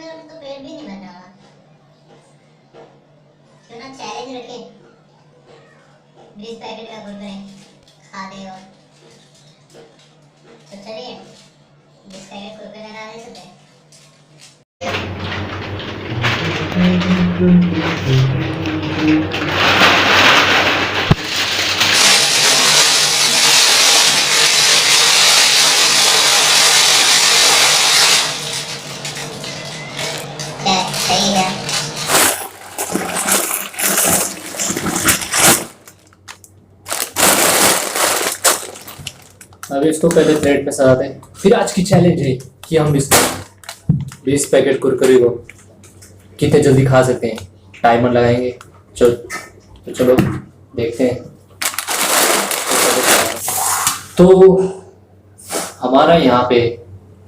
मेरा तो पेट भी नहीं भर रहा। क्यों ना चैलेंज रखे, 20 पैकेट का कुरकुरे खा दे। और तो चलिए 20 पैकेट कुरकुरे खा दे सकते हैं। सही है। अब इसको पहले प्लेट में सजाते हैं, फिर आज की चैलेंज है कि हम इस 20 पैकेट कुरकुरे को कितने जल्दी खा सकते हैं। टाइमर लगाएंगे। तो चलो देखते हैं। तो हमारा यहाँ पे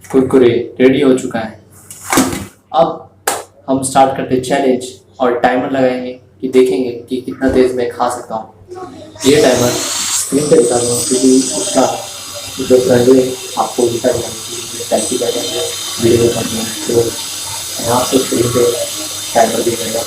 कुरकुरे रेडी हो चुका है। अब हम स्टार्ट करते चैलेंज और टाइमर लगाएंगे कि देखेंगे कि कितना तेज मैं खा सकता हूँ। ये टाइमर स्क्रीन पे दिखा दूँगा क्योंकि उसका जो फ्रंट है आपको दिखा देगा टैक्सी का वीडियो करते हैं। तो यहाँ से स्क्रीन पे टाइमर भी रहेगा।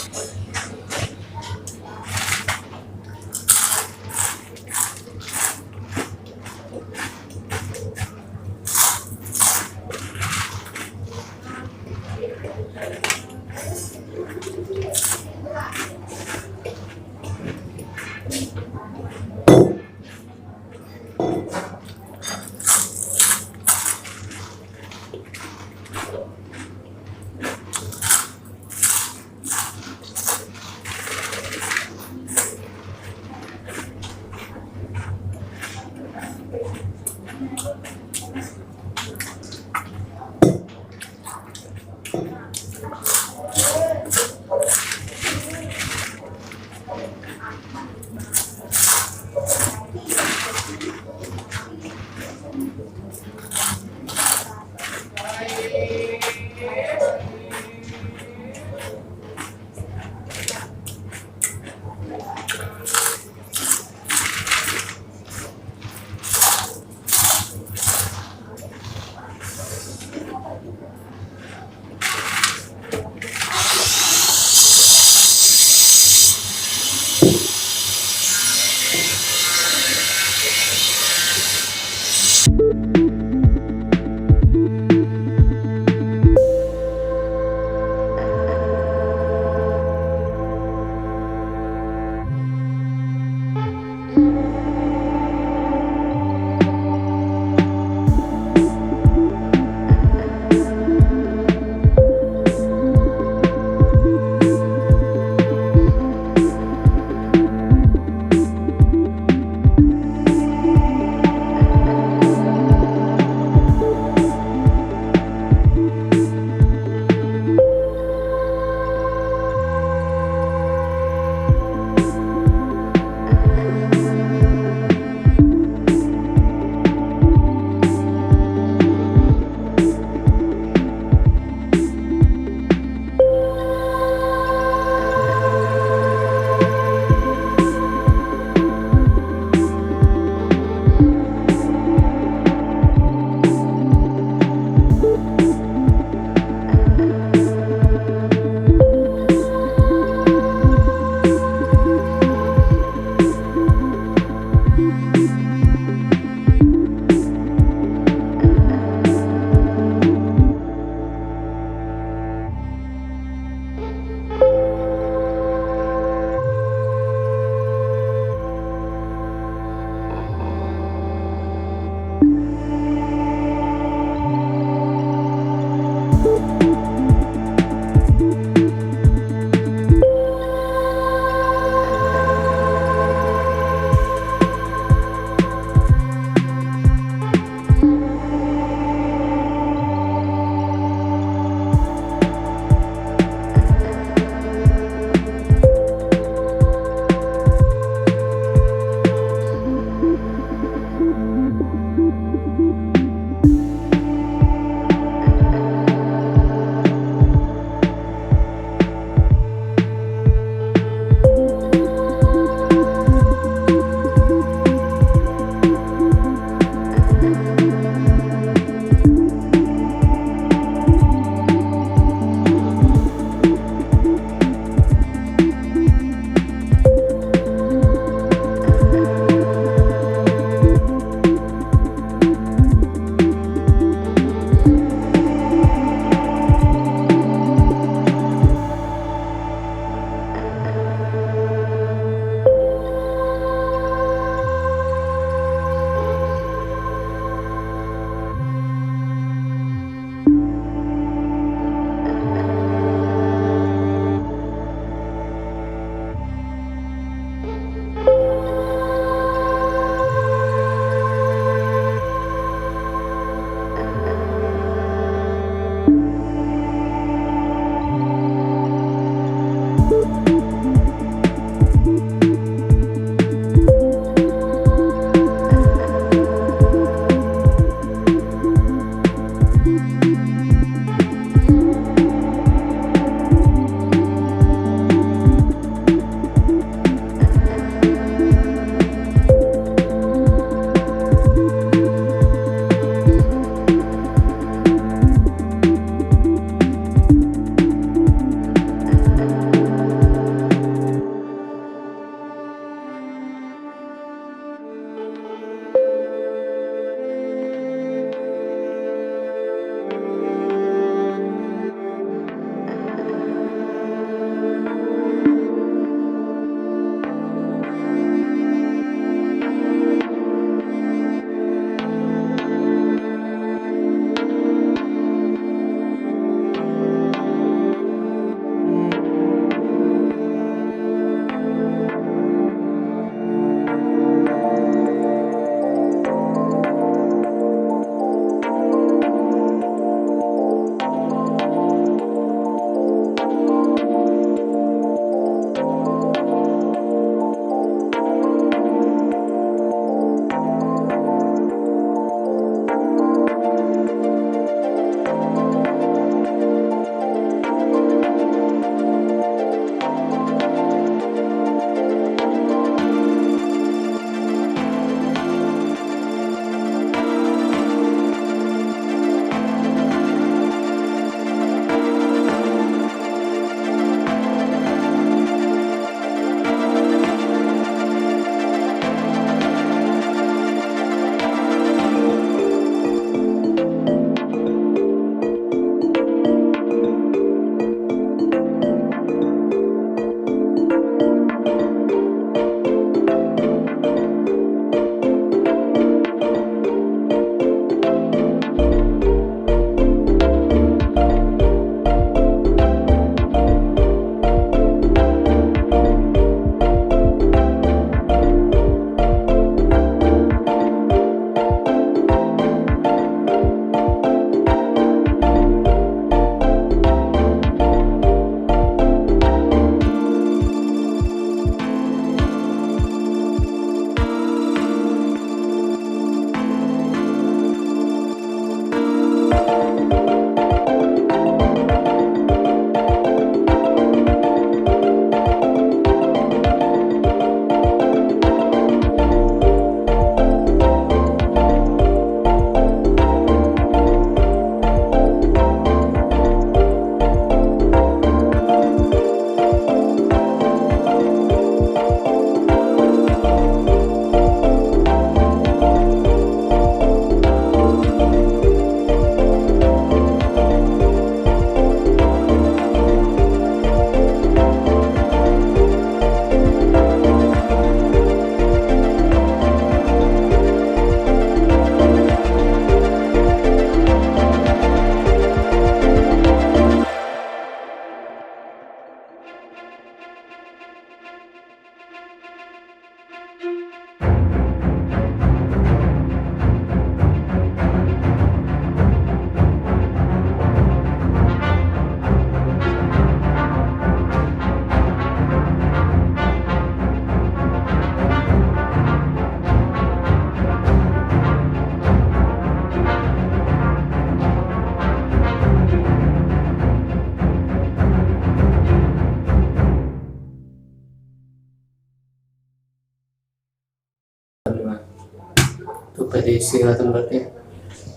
तो पहले इससे खत्म करते हैं,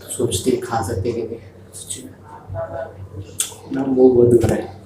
तो सोचते खा सकते कि नहीं। ना मुंह बहुत दुख रहा है।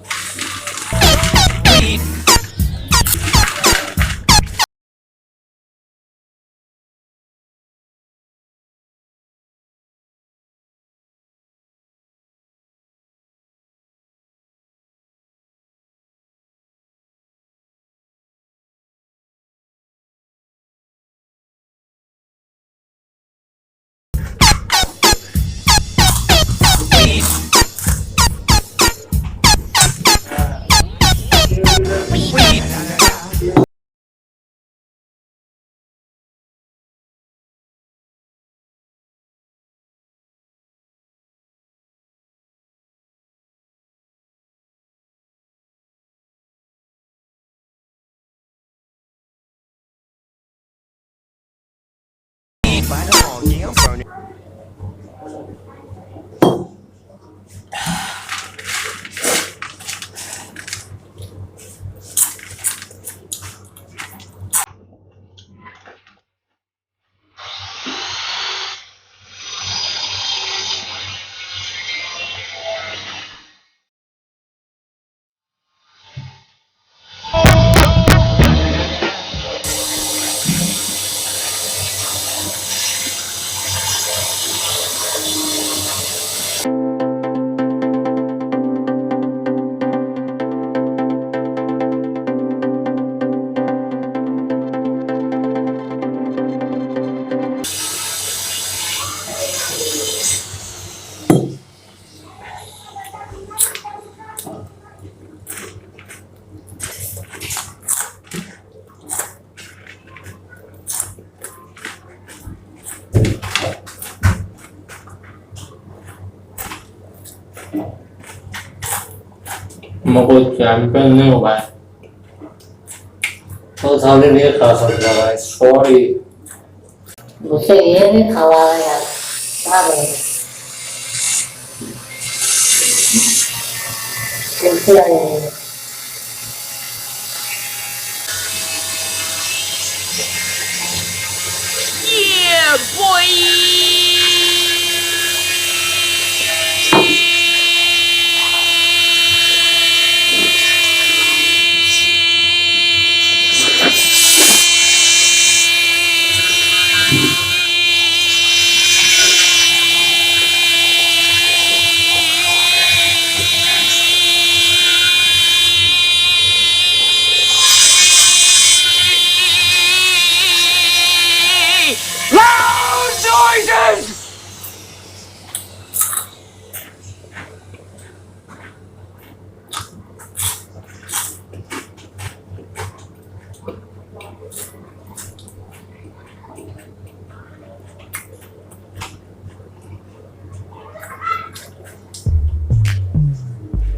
मुझे चैंपियन नहीं हो पाया, तो सामने नहीं खा सकता भाई, सॉरी। मुझसे ये नहीं खावा यार, क्या बोले कुर्सी आ गई है। Yeah, boy! Loud noises!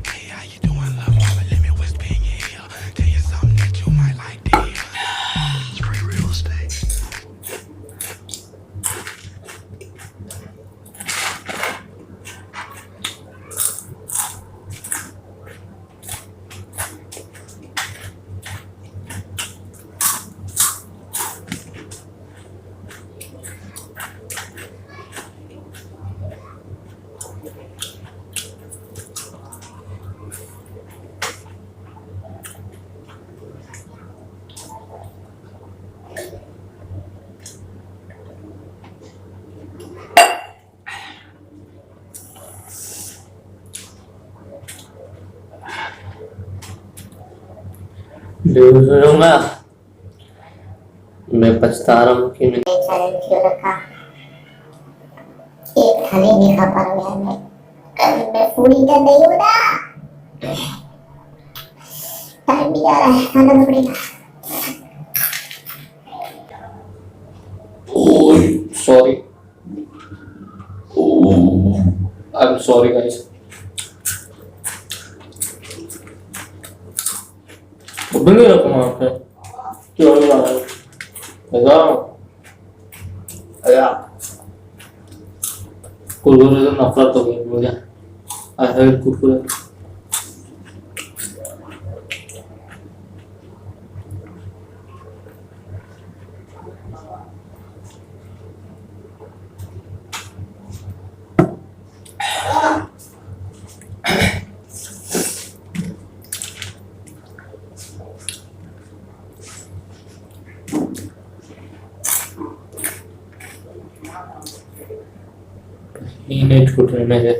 Hey, how you doing, love? Mama, let me whisper in your ear. Tell you something that you might like to hear. It's free real estate. सुनूंगा, मैं पछता रहा हूँ कि मैंने चैलेंज क्यों रखा, एक थाली नहीं खा पा रहा हूँ यार मैं पूरी कर नहीं हूँ ना, टाइम भी जा रहा है, खाना तो पड़ेगा। Sorry, I am sorry guys. नहीं रखूँ वहाँ पे, क्यों नहीं आ रहा है? ऐसा कुरकुरे से नफरत हो गई मुझे। ऐसा कुरकुरे नहीं कुरकुरे में है।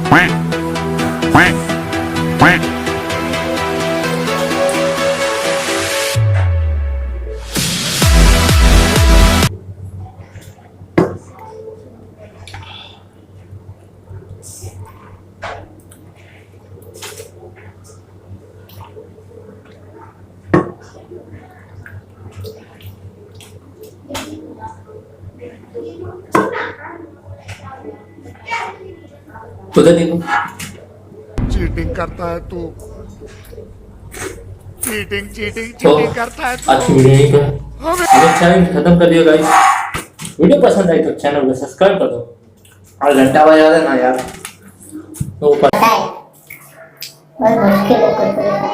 Quack, quack, quack. उधर देखो। चीटिंग करता है तू। चीटिंग चीटिंग तो चीटिंग करता है आज की तू। वीडियो यहीं पे अगर चैनल खत्म कर दिया गाइस। वीडियो पसंद आई तो चैनल को सब्सक्राइब कर दो और घंटा बजा देना यार। तो पता है बहुत मुश्किल है कुरकुरे का।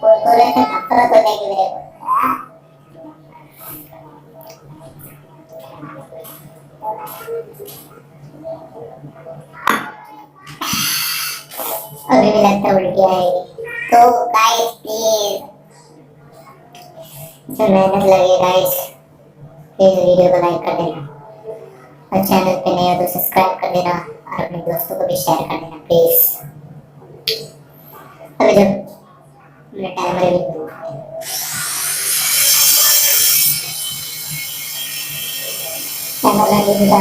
कुरकुरे से नफरत होने की मेरे को। अभी भी लगता है उल्टी आएगी। तो गाइस प्लीज जो मेहनत लगे गाइस प्लीज वीडियो को लाइक कर देना और चैनल पे नए हो तो सब्सक्राइब कर देना और अपने दोस्तों को भी शेयर कर देना प्लीज। अभी जब मेरा टाइमर भी टाइमर लगे दिखा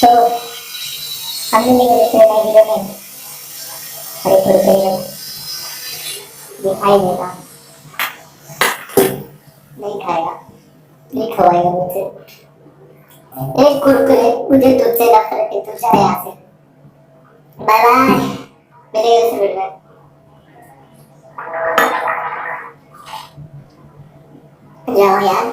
तो हमने नहीं देखते नए वीडियो में बड़े कुरकुरे दिखाई देगा नहीं खाएगा नहीं खवाएगा मुझसे। एक कुरकुरे मुझे तुझसे नफरत है। तू जा यहाँ से बाय बाय मेरे घर से मिल रहा जाओ यार।